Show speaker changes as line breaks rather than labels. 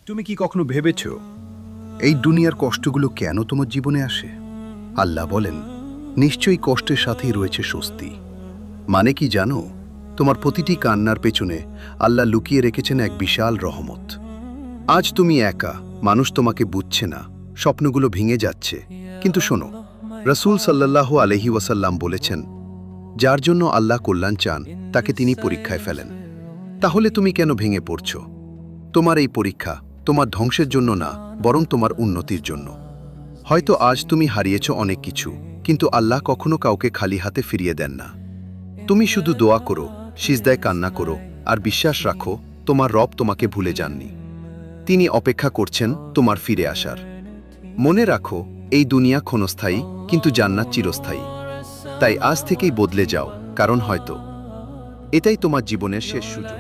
তুমি কি কখনো ভেবেছ এই দুনিয়ার কষ্টগুলো কেন তোমার জীবনে আসে? আল্লাহ বলেন, নিশ্চয়ই কষ্টের সাথেই রয়েছে স্বস্তি। মানে কি জানো? তোমার প্রতিটি কান্নার পেছনে আল্লাহ লুকিয়ে রেখেছেন এক বিশাল রহমত। আজ তুমি একা, মানুষ তোমাকে বুঝছে না, স্বপ্নগুলো ভেঙে যাচ্ছে, কিন্তু শোনো, রাসূল সাল্লাল্লাহু আলাইহি ওয়াসাল্লাম বলেছেন, যার জন্য আল্লাহ কল্যাণ চান তাকে তিনি পরীক্ষায় ফেলেন। তাহলে তুমি কেন ভেঙে পড়ছো? তোমার এই পরীক্ষা তোমার ধ্বংসের জন্য না, বরং তোমার উন্নতির জন্য। হয়তো আজ তুমি হারিয়েছ অনেক কিছু, কিন্তু আল্লাহ কখনো কাউকে খালি হাতে ফিরিয়ে দেন না। তুমি শুধু দোয়া করো, সিজদায় কান্না করো, আর বিশ্বাস রাখো তোমার রব তোমাকে ভুলে যাননি। তিনি অপেক্ষা করছেন তোমার ফিরে আসার। মনে রাখো, এই দুনিয়া ক্ষণস্থায়ী, কিন্তু জান্নাত চিরস্থায়ী। তাই আজ থেকেই বদলে যাও, কারণ হয়তো এটাই তোমার জীবনের শেষ সুযোগ।